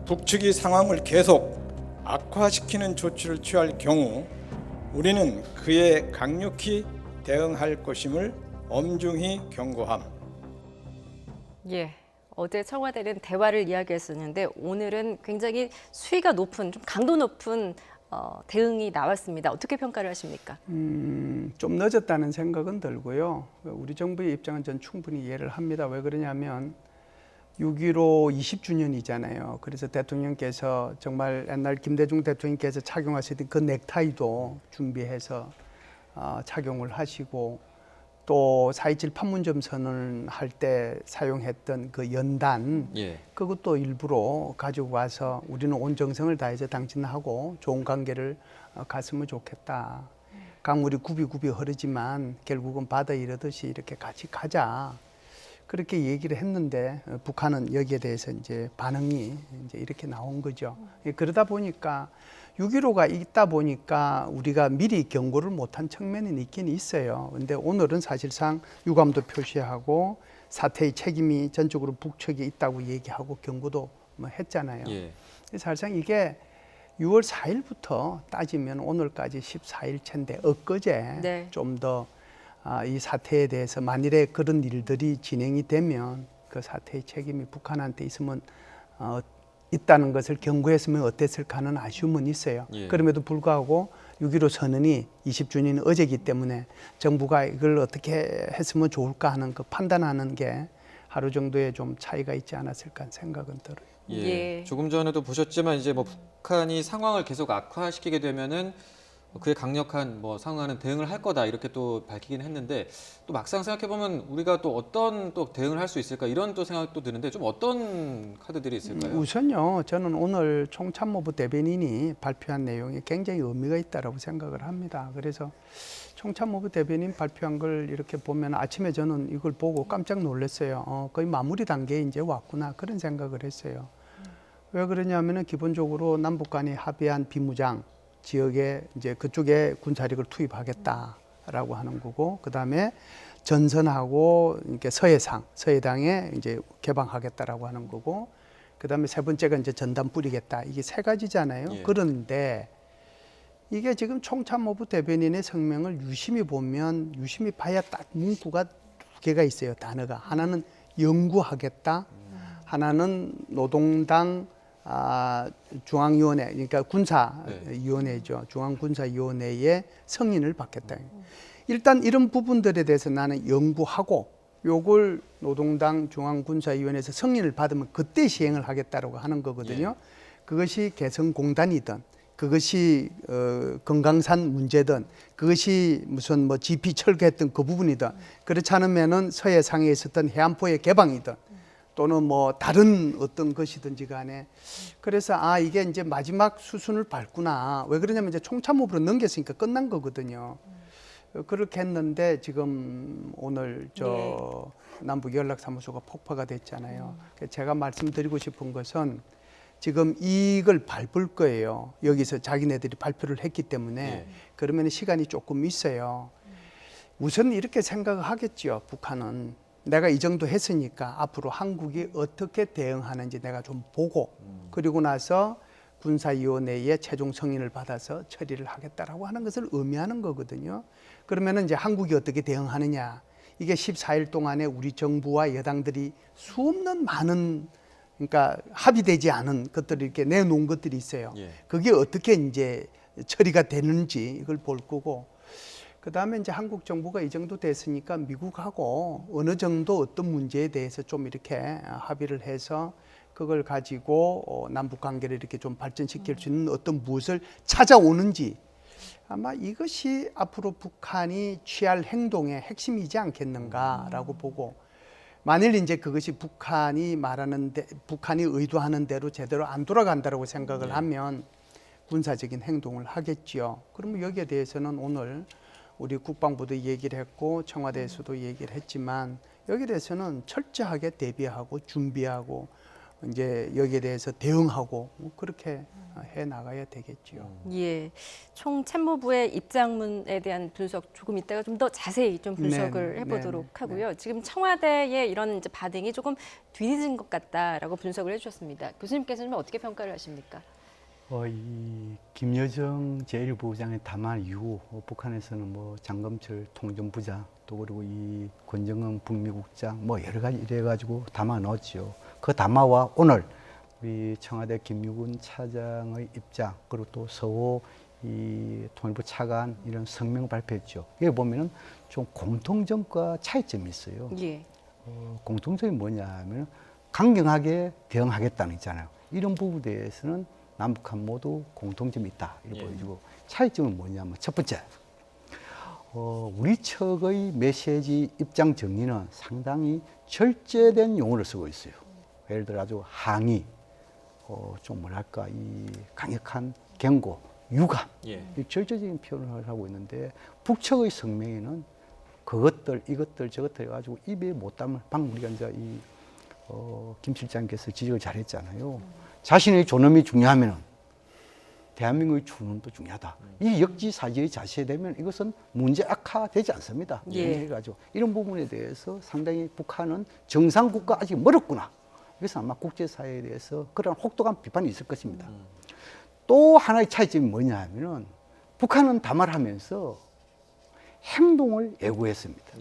북측이 상황을 계속 악화시키는 조치를 취할 경우 우리는 그에 강력히 대응할 것임을 엄중히 경고함. 예. 어제 청와대는 대화를 이야기했었는데 오늘은 굉장히 수위가 높은, 좀 강도 높은 대응이 나왔습니다. 어떻게 평가를 하십니까? 좀 늦었다는 생각은 들고요. 우리 정부의 입장은 전 충분히 이해를 합니다. 왜 그러냐면 6.15 20주년이잖아요. 그래서 대통령께서 정말 옛날 김대중 대통령께서 착용하시던 그 넥타이도 준비해서 착용을 하시고 또 4.27 판문점 선언할 때 사용했던 그 연단 그것도 일부러 가지고 와서 우리는 온 정성을 다해서 당신하고 좋은 관계를 갔으면 좋겠다. 강물이 굽이굽이 흐르지만 결국은 바다 이르듯이 이렇게 같이 가자. 그렇게 얘기를 했는데 북한은 여기에 대해서 이제 반응이 이제 이렇게 나온 거죠. 그러다 보니까 6.15가 있다 보니까 우리가 미리 경고를 못한 측면이 있긴 있어요. 근데 오늘은 사실상 유감도 표시하고 사태의 책임이 전적으로 북측에 있다고 얘기하고 경고도 뭐 했잖아요. 사실상 이게 6월 4일부터 따지면 오늘까지 14일 차인데 엊그제 좀 더 이 사태에 대해서 만일에 그런 일들이 진행이 되면 그 사태의 책임이 북한한테 있으면 있다는 것을 경고했으면 어땠을까 하는 아쉬움은 있어요. 그럼에도 불구하고 6.15 선언이 20주년이 어제이기 때문에 정부가 이걸 어떻게 했으면 좋을까 하는 그 판단하는 게 하루 정도의 좀 차이가 있지 않았을까 하는 생각은 들어요. 조금 전에도 보셨지만 이제 뭐 북한이 상황을 계속 악화시키게 되면은 그에 강력한 뭐 상응하는 대응을 할 거다 이렇게 또 밝히긴 했는데 또 막상 생각해 보면 우리가 또 어떤 또 대응을 할 수 있을까 이런 또 생각도 드는데 좀 어떤 카드들이 있을까요? 우선요, 저는 오늘 총참모부 대변인이 발표한 내용에 굉장히 의미가 있다라고 생각을 합니다. 그래서 총참모부 대변인 발표한 걸 이렇게 보면 아침에 저는 이걸 보고 깜짝 놀랐어요. 거의 마무리 단계에 이제 왔구나 그런 생각을 했어요. 왜 그러냐면은 기본적으로 남북 간이 합의한 비무장 지역에 이제 그쪽에 군사력을 투입하겠다라고 하는 거고, 그 다음에 전선하고 이렇게 서해당에 이제 개방하겠다라고 하는 거고, 그 다음에 세 번째가 이제 전단 뿌리겠다. 이게 세 가지잖아요. 그런데 이게 지금 총참모부 대변인의 성명을 유심히 보면 유심히 봐야 딱 문구가 두 개가 있어요. 단어가 하나는 연구하겠다, 하나는 노동당 중앙위원회, 그러니까 군사위원회죠. 중앙군사위원회의 승인을 받겠다. 일단 이런 부분들에 대해서 나는 연구하고 요걸 노동당 중앙군사위원회에서 승인을 받으면 그때 시행을 하겠다라고 하는 거거든요. 그것이 개성공단이든 그것이 금강산 문제든 그것이 무슨 뭐 GP 철거했던 그 부분이든 그렇지 않으면은 서해상에 있었던 해안포의 개방이든 또는 뭐 다른 어떤 것이든지 간에 그래서 이게 이제 마지막 수순을 밟구나. 왜 그러냐면 이제 총참모부로 넘겼으니까 끝난 거거든요. 그렇게 했는데 지금 오늘 남북 연락사무소가 폭파가 됐잖아요. 제가 말씀드리고 싶은 것은 지금 이걸 밟을 거예요. 여기서 자기네들이 발표를 했기 때문에 그러면 시간이 조금 있어요. 우선 이렇게 생각을 하겠죠. 북한은 내가 이 정도 했으니까 앞으로 한국이 어떻게 대응하는지 내가 좀 보고 그리고 나서 군사위원회의 최종 승인을 받아서 처리를 하겠다라고 하는 것을 의미하는 거거든요. 그러면 이제 한국이 어떻게 대응하느냐. 이게 14일 동안에 우리 정부와 여당들이 수없는 많은 그러니까 합의되지 않은 것들을 이렇게 내놓은 것들이 있어요. 그게 어떻게 이제 처리가 되는지 이걸 볼 거고, 그 다음에 이제 한국 정부가 이 정도 됐으니까 미국하고 어느 정도 어떤 문제에 대해서 좀 이렇게 합의를 해서 그걸 가지고 남북 관계를 이렇게 좀 발전시킬 수 있는 어떤 무엇을 찾아오는지 아마 이것이 앞으로 북한이 취할 행동의 핵심이지 않겠는가라고 보고, 만일 이제 그것이 북한이 의도하는 대로 제대로 안 돌아간다라고 생각을 하면 군사적인 행동을 하겠지요. 그러면 여기에 대해서는 오늘 우리 국방부도 얘기를 했고 청와대에서도 얘기를 했지만 여기에 대해서는 철저하게 대비하고 준비하고 이제 여기에 대해서 대응하고 그렇게 해 나가야 되겠지요. 예, 총 참모부의 입장문에 대한 분석 조금 이따가 좀 더 자세히 좀 분석을 네, 해보도록 네, 하고요. 지금 청와대의 이런 이제 반응이 조금 뒤늦은 것 같다라고 분석을 해주셨습니다. 교수님께서는 어떻게 평가를 하십니까? 이 김여정 제1부부장의 담화 이후 북한에서는 뭐 장검철 통전부장 또 그리고 이 권정은 북미국장 뭐 여러 가지 이래가지고 담화 넣었죠. 그 담화와 오늘 우리 청와대 김유군 차장의 입장 그리고 또 서호 이 통일부 차관 이런 성명 발표했죠. 여기 보면은 좀 공통점과 차이점이 있어요. 예. 공통점이 뭐냐면 강경하게 대응하겠다는 있잖아요. 이런 부분에 대해서는 남북한 모두 공통점이 있다 이렇게 보여지고 차이점은 뭐냐면 첫 번째 우리 측의 메시지 입장 정리는 상당히 절제된 용어를 쓰고 있어요. 예를 들어 아주 항의, 좀 뭐랄까 이 강력한 경고, 유감 이 절제적인 표현을 하고 있는데 북측의 성명에는 그것들, 이것들, 저것들 해가지고 입에 못 담을 방금 우리가 이제 김 실장께서 지적을 잘했잖아요. 자신의 존엄이 중요하면 대한민국의 존엄도 중요하다. 이 역지사지의 자세되면 이것은 문제 악화되지 않습니다. 해가지고 이런 부분에 대해서 상당히 북한은 정상국가 아직 멀었구나. 그래서 아마 국제사회에 대해서 그런 혹독한 비판이 있을 것입니다. 또 하나의 차이점이 뭐냐 하면은 북한은 담화를 하면서 행동을 예고했습니다.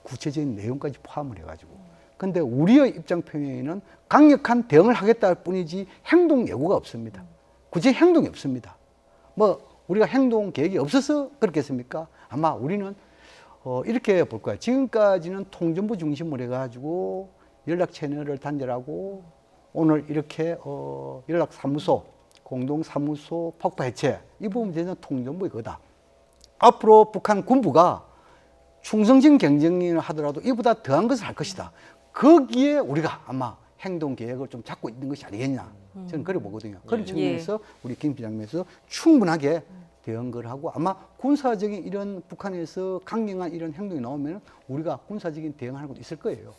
구체적인 내용까지 포함을 해가지고. 근데 우리의 입장 표명에는 강력한 대응을 하겠다 할 뿐이지 행동 예고가 없습니다. 굳이 행동이 없습니다. 뭐 우리가 행동 계획이 없어서 그렇겠습니까? 아마 우리는 이렇게 볼 거예요. 지금까지는 통전부 중심으로 해가지고 연락 채널을 단절하고 오늘 이렇게 연락사무소, 공동사무소 폭파 해체 이 부분에 대해서는 통전부의 거다. 앞으로 북한 군부가 충성진 경쟁을 하더라도 이보다 더한 것을 할 것이다. 거기에 우리가 아마 행동 계획을 좀 잡고 있는 것이 아니겠냐. 저는 그래 보거든요. 그런 측면에서 우리 김 비장면에서 충분하게 대응을 하고 아마 군사적인 이런 북한에서 강경한 이런 행동이 나오면 우리가 군사적인 대응하는 것도 있을 거예요.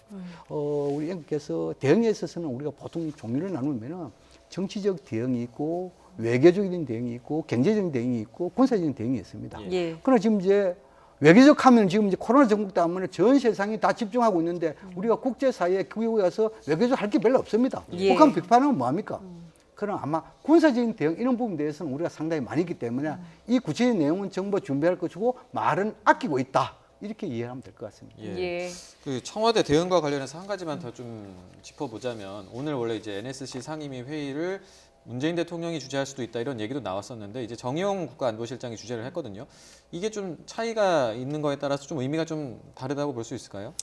우리 앵커께서 대응에 있어서는 우리가 보통 종류를 나누면 정치적 대응이 있고 외교적인 대응이 있고 경제적인 대응이 있고 군사적인 대응이 있습니다. 그러나 지금 이제 외교적 하면 지금 이제 코로나 전국 때문에 전 세상이 다 집중하고 있는데 우리가 국제사회에 기구에 가서 외교적 할 게 별로 없습니다. 북한 비판하면 뭐합니까? 그럼 아마 군사적인 대응 이런 부분에 대해서는 우리가 상당히 많이 있기 때문에 이 구체적인 내용은 정부 준비할 것이고 말은 아끼고 있다. 이렇게 이해하면 될 것 같습니다. 그 청와대 대응과 관련해서 한 가지만 더 좀 짚어보자면 오늘 원래 이제 NSC 상임위 회의를 문재인 대통령이 주재할 수도 있다 이런 얘기도 나왔었는데 이제 정의용 국가안보실장이 주재를 했거든요. 이게 좀 차이가 있는 거에 따라서 좀 의미가 좀 다르다고 볼 수 있을까요?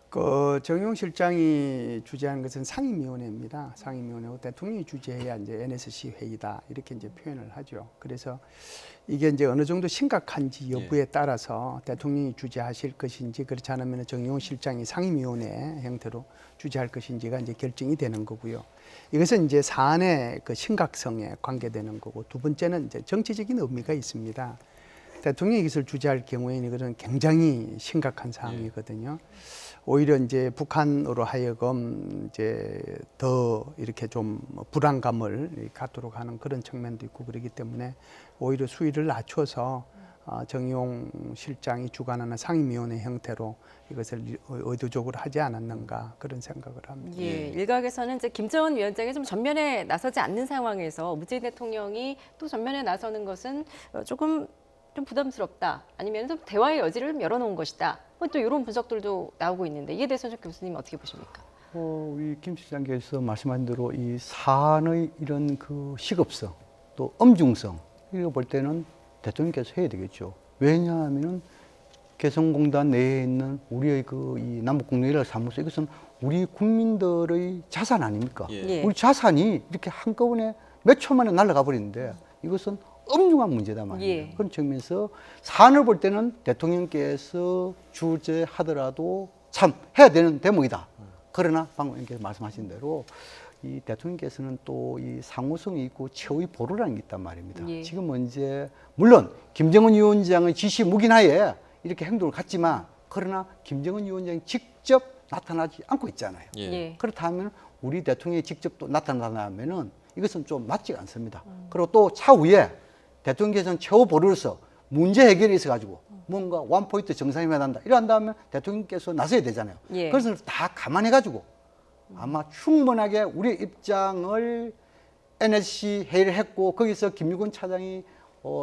그 정의용 실장이 주재한 것은 상임위원회입니다. 상임위원회고 대통령이 주재해야 이제 NSC 회의다 이렇게 이제 표현을 하죠. 그래서 이게 이제 어느 정도 심각한지 여부에 따라서 대통령이 주재하실 것인지 그렇지 않으면 정의용 실장이 상임위원회 형태로 주재할 것인지가 이제 결정이 되는 거고요. 이것은 이제 사안의 그 심각성에 관계되는 거고 두 번째는 이제 정치적인 의미가 있습니다. 대통령이 이것을 주재할 경우에는 이것은 굉장히 심각한 사항이거든요. 오히려 이제 북한으로 하여금 이제 더 이렇게 좀 불안감을 갖도록 하는 그런 측면도 있고 그렇기 때문에 오히려 수위를 낮춰서 정의용 실장이 주관하는 상임위원회 형태로 이것을 의도적으로 하지 않았는가 그런 생각을 합니다. 일각에서는 이제 김정은 위원장이 좀 전면에 나서지 않는 상황에서 문재인 대통령이 또 전면에 나서는 것은 조금 좀 부담스럽다. 아니면 좀 대화의 여지를 열어놓은 것이다. 또 이런 분석들도 나오고 있는데 이에 대해서 교수님 어떻게 보십니까? 우리 김 실장께서 말씀하신 대로 이 사안의 이런 그 시급성 또 엄중성 이거 볼 때는 대통령께서 해야 되겠죠. 왜냐하면은 개성공단 내에 있는 우리의 그 이 남북공동연락 사무소 이것은 우리 국민들의 자산 아닙니까? 우리 자산이 이렇게 한꺼번에 몇 초 만에 날아가 버리는데 이것은 엄중한 문제다 말이에요. 그런 측면에서 사안을 볼 때는 대통령께서 주재하더라도 참 해야 되는 대목이다. 그러나 방금 말씀하신 대로 이 대통령께서는 또 이 상호성이 있고 최후의 보루라는 게 있단 말입니다. 지금 이제 물론 김정은 위원장의 지시 묵인하에 이렇게 행동을 갖지만 그러나 김정은 위원장이 직접 나타나지 않고 있잖아요. 그렇다면 우리 대통령이 직접 또 나타나면은 이것은 좀 맞지가 않습니다. 그리고 또 차후에 대통령께서는 최후 보루로서 문제 해결이 있어가지고 뭔가 원포인트 정상회담 한다. 이런다면 대통령께서 나서야 되잖아요. 예. 그것을 다 감안해가지고 아마 충분하게 우리 입장을 NSC 회의를 했고 거기서 김유근 차장이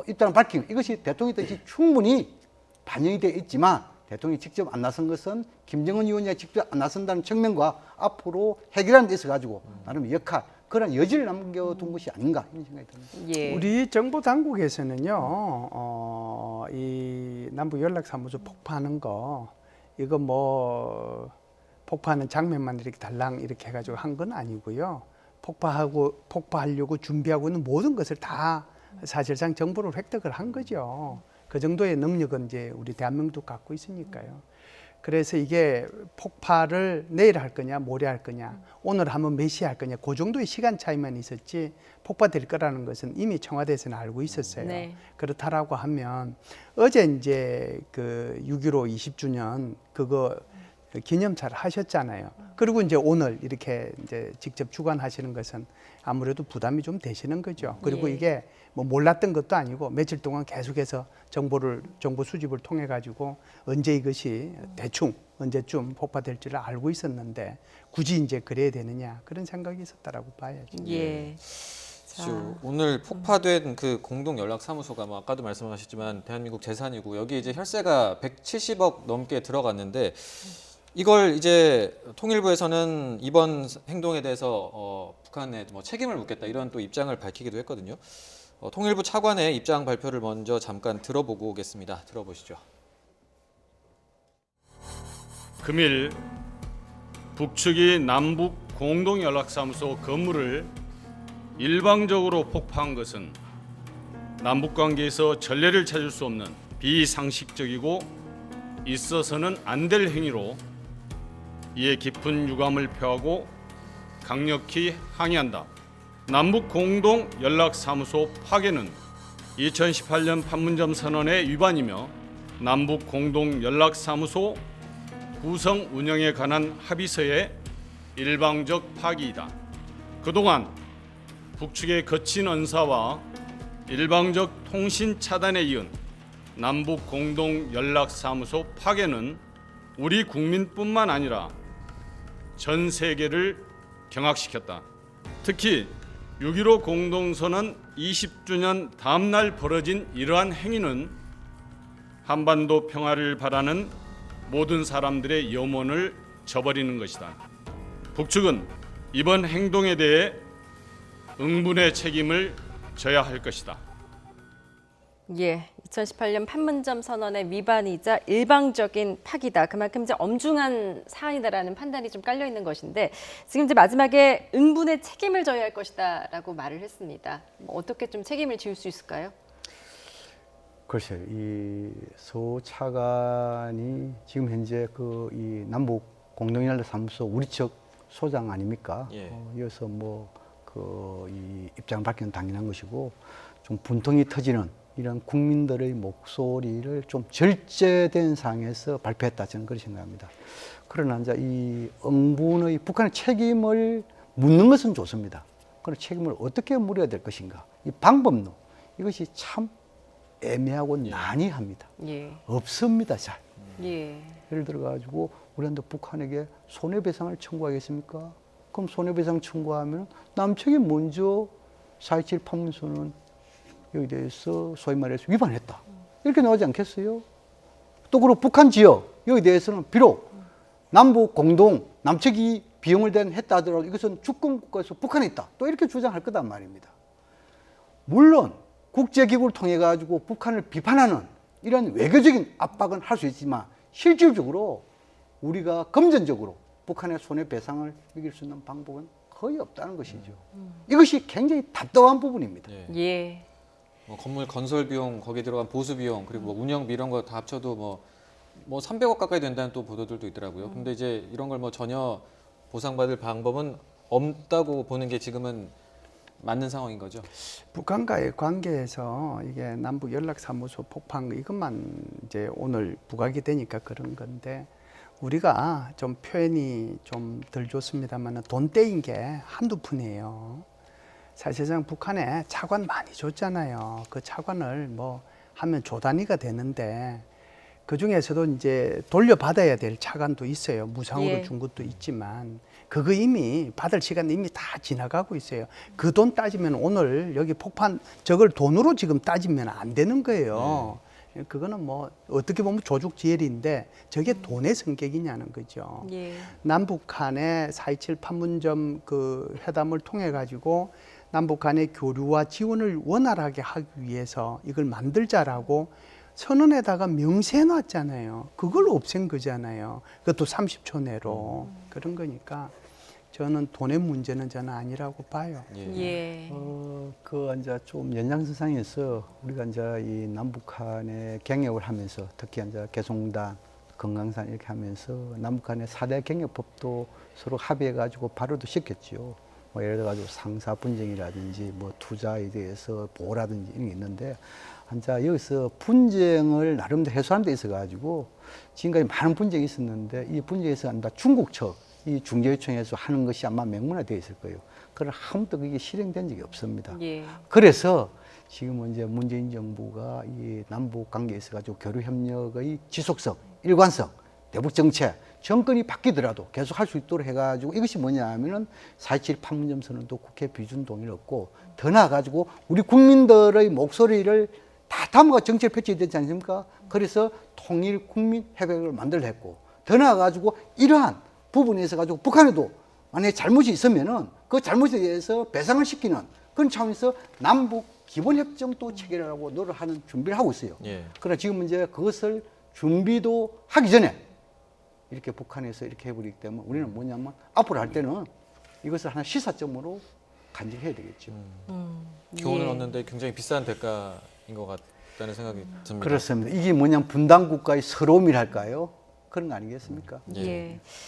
입장을 밝히고 이것이 대통령의 뜻이 충분히 반영이 되어 있지만 대통령이 직접 안 나선 것은 김정은 위원장이 직접 안 나선다는 측면과 앞으로 해결하는 데 있어가지고 나름 역할, 그런 여지를 남겨둔 것이 아닌가 이런 생각이 듭니다. 예. 우리 정부 당국에서는요, 이 남북 연락사무소 폭파하는 거 이거 뭐 폭파하는 장면만 이렇게 달랑 이렇게 해가지고 한 건 아니고요. 폭파하려고 준비하고 있는 모든 것을 다 사실상 정보를 획득을 한 거죠. 그 정도의 능력은 이제 우리 대한민국도 갖고 있으니까요. 그래서 이게 폭파를 내일 할 거냐, 모레 할 거냐, 오늘 하면 몇 시에 할 거냐, 그 정도의 시간 차이만 있었지 폭파될 거라는 것은 이미 청와대에서는 알고 있었어요. 네. 그렇다라고 하면 어제 이제 그 6.15 20주년 그거 기념사를 하셨잖아요. 그리고 이제 오늘 이렇게 이제 직접 주관하시는 것은 아무래도 부담이 좀 되시는 거죠. 그리고 예. 이게 뭐 몰랐던 것도 아니고 며칠 동안 계속해서 정보 수집을 통해 가지고 언제 이것이 대충 언제쯤 폭파될지를 알고 있었는데 굳이 이제 그래야 되느냐 그런 생각이 있었다라고 봐야죠. 예. 오늘 폭파된 그 공동 연락 사무소가 뭐 아까도 말씀하셨지만 대한민국 재산이고 여기 이제 혈세가 170억 넘게 들어갔는데 이걸 이제 통일부에서는 이번 행동에 대해서 북한에 뭐 책임을 묻겠다 이런 또 입장을 밝히기도 했거든요. 통일부 차관의 입장 발표를 먼저 잠깐 들어보고 오겠습니다. 들어보시죠. 금일 북측이 남북 공동연락사무소 건물을 일방적으로 폭파한 것은 남북관계에서 전례를 찾을 수 없는 비상식적이고 있어서는 안 될 행위로 이에 깊은 유감을 표하고 강력히 항의한다. 남북 공동 연락사무소 파괴는 2018년 판문점 선언의 위반이며 남북 공동 연락사무소 구성 운영에 관한 합의서의 일방적 파기이다. 그동안 북측의 거친 언사와 일방적 통신 차단에 이은 남북 공동 연락사무소 파괴는 우리 국민뿐만 아니라 전 세계를 경악시켰다. 특히 6.15 공동선언 20주년 다음 날 벌어진 이러한 행위는 한반도 평화를 바라는 모든 사람들의 염원을 저버리는 것이다. 북측은 이번 행동에 대해 응분의 책임을 져야 할 것이다. 예, 2018년 판문점 선언의 위반이자 일방적인 파기다. 그만큼 이제 엄중한 사안이다라는 판단이 좀 깔려 있는 것인데 지금 이제 마지막에 응분의 책임을 져야 할 것이다라고 말을 했습니다. 뭐 어떻게 좀 책임을 지을 수 있을까요? 글쎄요, 이 소 차관이 지금 현재 그 이 남북 공동연락사무소 우리 측 소장 아닙니까? 예. 이어서 뭐 그 이 입장을 밝히는 당연한 것이고 좀 분통이 터지는 이런 국민들의 목소리를 좀 절제된 상황에서 발표했다 저는 그렇게 생각합니다. 그러나 이제 이 응분의 북한의 책임을 묻는 것은 좋습니다. 그런 책임을 어떻게 물어야 될 것인가? 이 방법론 이것이 참 애매하고 난해합니다. 예. 없습니다, 잘. 예. 예를 들어 가지고 우리한테 북한에게 손해배상을 청구하겠습니까? 그럼 손해배상 청구하면 남측이 먼저 4.27 판문선언 여기 대해서 소위 말해서 위반했다. 이렇게 나오지 않겠어요? 또 그리고 북한 지역 여기 대해서는 비록 남북 공동 남측이 비용을 했다 하더라도 이것은 주권 국가에서 북한에 있다. 또 이렇게 주장할 거단 말입니다. 물론 국제기구를 통해 가지고 북한을 비판하는 이런 외교적인 압박은 할 수 있지만 실질적으로 우리가 금전적으로 북한의 손해배상을 이길 수 있는 방법은 거의 없다는 것이죠. 이것이 굉장히 답답한 부분입니다. 예. 예. 뭐 건물 건설 비용, 거기에 들어간 보수 비용, 그리고 뭐 운영비 이런 거 다 합쳐도 뭐 300억 가까이 된다는 또 보도들도 있더라고요. 근데 이제 이런 걸 뭐 전혀 보상받을 방법은 없다고 보는 게 지금은 맞는 상황인 거죠. 북한과의 관계에서 이게 남북 연락사무소 폭파한 거 이것만 이제 오늘 부각이 되니까 그런 건데 우리가 좀 표현이 좀 덜 좋습니다만 돈 떼인 게 한두 푼이에요. 사실상 북한에 차관 많이 줬잖아요. 그 차관을 뭐 하면 조 단위가 되는데 그 중에서도 이제 돌려받아야 될 차관도 있어요. 무상으로 예. 준 것도 있지만 그거 이미 받을 시간 이미 다 지나가고 있어요. 그 돈 따지면 오늘 여기 폭판 저걸 돈으로 지금 따지면 안 되는 거예요. 그거는 뭐 어떻게 보면 조죽지혈인데 저게 돈의 성격이냐는 거죠. 예. 남북 간의 4.27 판문점 그 회담을 통해 가지고 남북 간의 교류와 지원을 원활하게 하기 위해서 이걸 만들자라고 선언에다가 명세해 놨잖아요. 그걸 없앤 거잖아요. 그것도 30초 내로. 그런 거니까 저는 돈의 문제는 저는 아니라고 봐요. 예. 그 이제 좀 연장선상에서 우리가 이제 이 남북한의 경협을 하면서 특히 이제 개성공단, 금강산 이렇게 하면서 남북한의 4대 경협법도 서로 합의해 가지고 발효도 시켰죠. 뭐 예를 들어 가지고 상사 분쟁이라든지 뭐 투자에 대해서 보호라든지 이런 게 있는데 이제 여기서 분쟁을 나름대로 해소하는 데 있어 가지고 지금까지 많은 분쟁이 있었는데 이 분쟁에서 한다 중국 측 이 중재요청에서 하는 것이 아마 명문화되어 있을 거예요. 그러나 아무도 그게 실행된 적이 없습니다. 예. 그래서 지금 이제 문재인 정부가 이 남북 관계에 있어 가지고 교류 협력의 지속성, 일관성, 대북 정책, 정권이 바뀌더라도 계속 할 수 있도록 해가지고 이것이 뭐냐 하면은 4.27 판문점 선언도 국회 비준 동의를 얻고 더 나아가지고 우리 국민들의 목소리를 다 담아가 정책 펼쳐야 되지 않습니까? 그래서 통일 국민 협약을 만들려 했고 더 나아가지고 이러한 부분에 있어 가지고 북한에도 만약에 잘못이 있으면은 그 잘못에 대해서 배상을 시키는 그런 차원에서 남북 기본협정도 체결하고 노력하는 준비를 하고 있어요. 그러나 지금 이제 그것을 준비도 하기 전에 이렇게 북한에서 이렇게 해버리기 때문에 우리는 뭐냐면 앞으로 할 때는 이것을 하나 시사점으로 간직해야 되겠죠. 교훈을 예. 얻는데 굉장히 비싼 대가인 것 같다는 생각이 듭니다. 그렇습니다. 이게 뭐냐면 분단 국가의 서러움이랄까요? 그런 거 아니겠습니까? 예.